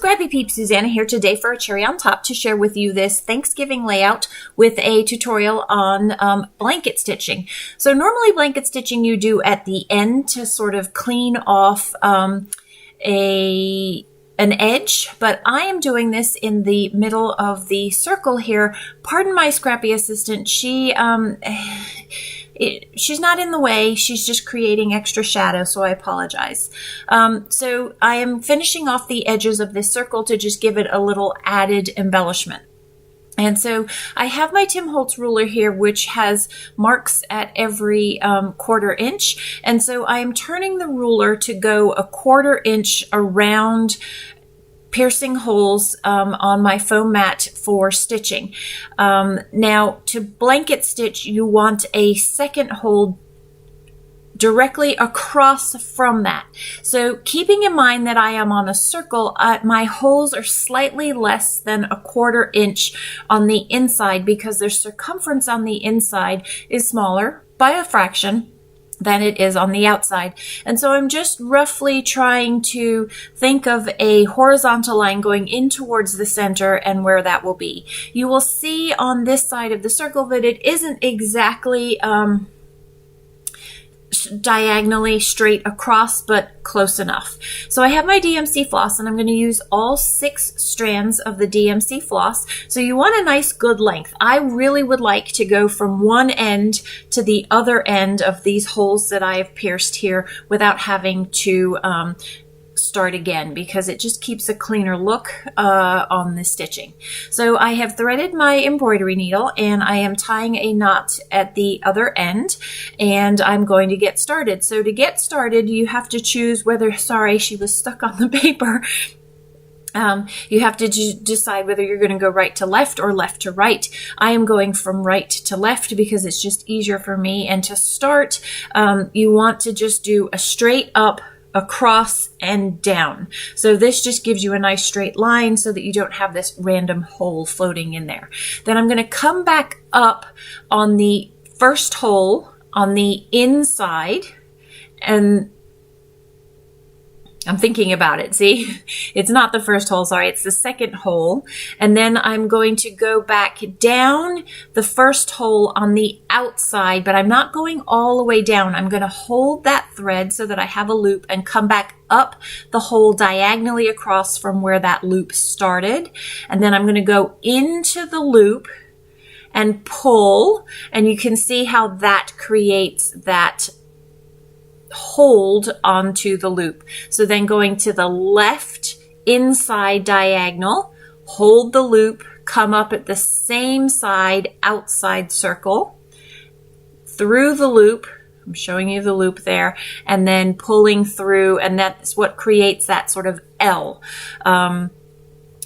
Scrappy Peep, Suzanna here today for a cherry on top to share with you this Thanksgiving layout with a tutorial on blanket stitching. So normally blanket stitching you do at the end to sort of clean off an edge, but I am doing this in the middle of the circle here. Pardon my Scrappy assistant. She's not in the way. She's just creating extra shadow, so I apologize. So I am finishing off the edges of this circle to just give it a little added embellishment. And so I have my Tim Holtz ruler here, which has marks at every quarter inch. And so I am turning the ruler to go a quarter inch around piercing holes on my foam mat for stitching. Now, to blanket stitch, you want a second hole directly across from that. So keeping in mind that I am on a circle, my holes are slightly less than a quarter inch on the inside because their circumference on the inside is smaller by a fraction than it is on the outside. And so I'm just roughly trying to think of a horizontal line going in towards the center and where that will be. You will see on this side of the circle that it isn't exactly diagonally straight across, but close enough. So I have my DMC floss and I'm going to use all 6 strands of the DMC floss. So you want a nice good length. I really would like to go from one end to the other end of these holes that I have pierced here without having to start again, because it just keeps a cleaner look on the stitching. So I have threaded my embroidery needle and I am tying a knot at the other end, and I'm going to get started. So to get started, you have to choose whether, sorry, she was stuck on the paper. You have to decide whether you're going to go right to left or left to right. I am going from right to left because it's just easier for me. And to start, you want to just do a straight up, across, and down. So this just gives you a nice straight line so that you don't have this random hole floating in there. Then I'm going to come back up on the first hole on the inside, and I'm thinking about it. See, it's not the first hole, sorry, it's the second hole. And then I'm going to go back down the first hole on the outside, but I'm not going all the way down. I'm going to hold that thread so that I have a loop and come back up the hole diagonally across from where that loop started. And then I'm going to go into the loop and pull, and you can see how that creates that hold onto the loop. So then going to the left inside diagonal, hold the loop, come up at the same side outside circle, through the loop, I'm showing you the loop there, and then pulling through, and that's what creates that sort of L.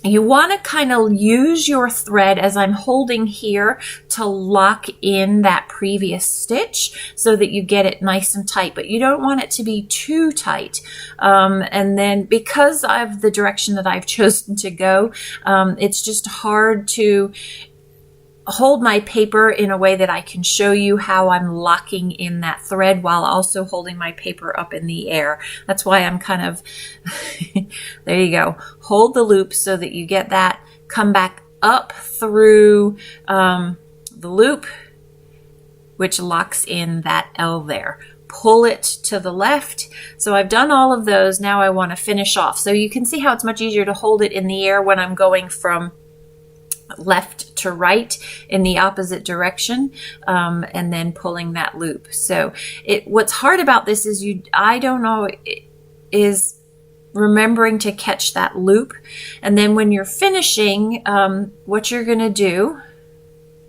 You want to kind of use your thread as I'm holding here to lock in that previous stitch so that you get it nice and tight, but you don't want it to be too tight. And then because of the direction that I've chosen to go, it's just hard to hold my paper in a way that I can show you how I'm locking in that thread while also holding my paper up in the air. That's why I'm kind of, there you go. Hold the loop so that you get that. Come back up through the loop, which locks in that L there. Pull it to the left. So I've done all of those. Now I want to finish off. So you can see how it's much easier to hold it in the air when I'm going from left to right in the opposite direction, and then pulling that loop. So what's hard about this is I don't know, is remembering to catch that loop. And then when you're finishing, what you're going to do,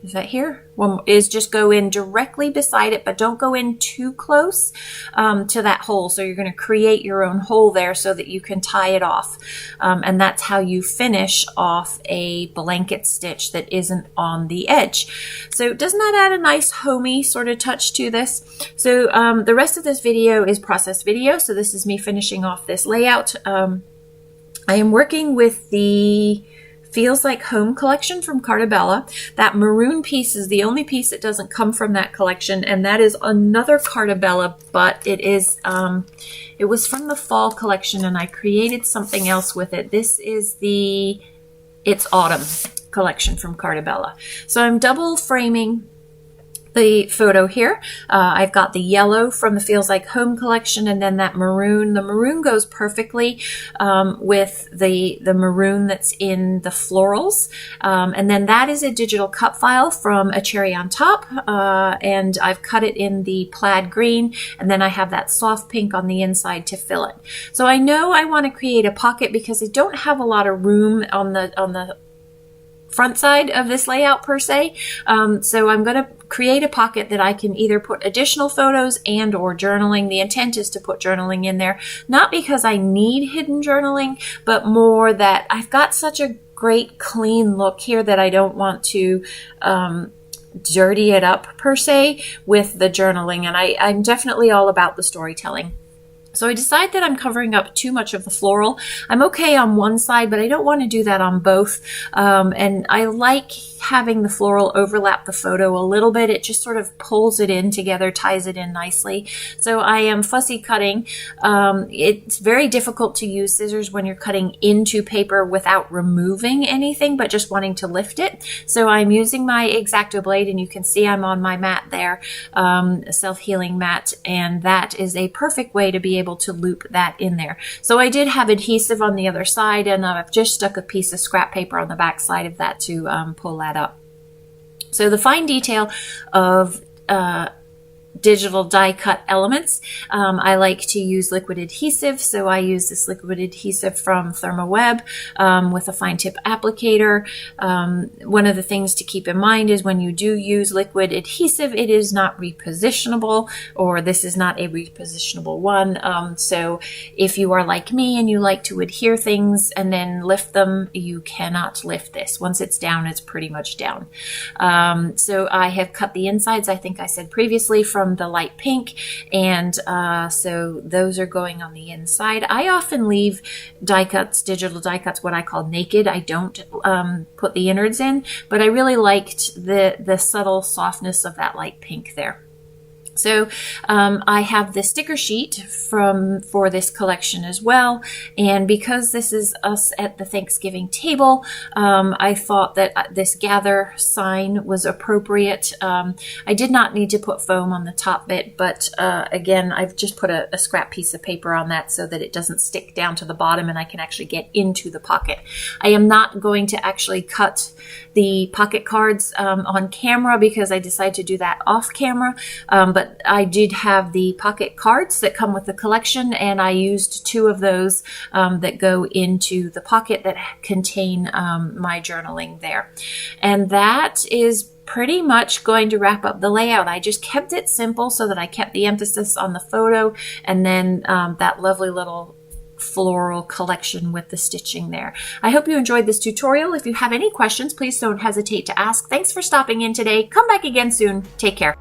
is that here? Is just go in directly beside it, but don't go in too close to that hole. So you're going to create your own hole there so that you can tie it off. And that's how you finish off a blanket stitch that isn't on the edge. So doesn't that add a nice homey sort of touch to this? So the rest of this video is process video. So this is me finishing off this layout. I am working with the Feels Like Home collection from Carta Bella. That maroon piece is the only piece that doesn't come from that collection, and that is another Carta Bella, but it is it was from the fall collection, and I created something else with it. This is the It's Autumn collection from Carta Bella. So I'm double framing the photo here. I've got the yellow from the Feels Like Home collection, and then that maroon. The maroon goes perfectly with the maroon that's in the florals. And then that is a digital cut file from A Cherry on Top. And I've cut it in the plaid green, and then I have that soft pink on the inside to fill it. So I know I want to create a pocket because I don't have a lot of room on the front side of this layout per se. So I'm going to create a pocket that I can either put additional photos and or journaling. The intent is to put journaling in there, not because I need hidden journaling, but more that I've got such a great clean look here that I don't want to dirty it up per se with the journaling. And I'm definitely all about the storytelling. So I decide that I'm covering up too much of the floral. I'm okay on one side, but I don't want to do that on both. And I like having the floral overlap the photo a little bit. It just sort of pulls it in together, ties it in nicely. So I am fussy cutting. It's very difficult to use scissors when you're cutting into paper without removing anything, but just wanting to lift it. So I'm using my X-Acto blade, and you can see I'm on my mat there, a self-healing mat, and that is a perfect way to be able to loop that in there. So I did have adhesive on the other side, and I've just stuck a piece of scrap paper on the back side of that to pull that up. So the fine detail of digital die cut elements. I like to use liquid adhesive, so I use this liquid adhesive from ThermoWeb with a fine tip applicator. One of the things to keep in mind is when you do use liquid adhesive, it is not repositionable, or this is not a repositionable one. So if you are like me and you like to adhere things and then lift them, you cannot lift this. Once it's down, it's pretty much down. So I have cut the insides, I think I said previously, from the light pink, and so those are going on the inside. I often leave die cuts, digital die cuts, what I call naked. I don't put the innards in, but I really liked the subtle softness of that light pink there. So I have the sticker sheet for this collection as well, and because this is us at the Thanksgiving table, I thought that this gather sign was appropriate. I did not need to put foam on the top bit, but again, I've just put a scrap piece of paper on that so that it doesn't stick down to the bottom and I can actually get into the pocket. I am not going to actually cut the pocket cards on camera because I decided to do that off camera, but I did have the pocket cards that come with the collection, and I used 2 of those that go into the pocket that contain my journaling there. And that is pretty much going to wrap up the layout. I just kept it simple so that I kept the emphasis on the photo, and then that lovely little floral collection with the stitching there. I hope you enjoyed this tutorial. If you have any questions, please don't hesitate to ask. Thanks for stopping in today. Come back again soon. Take care.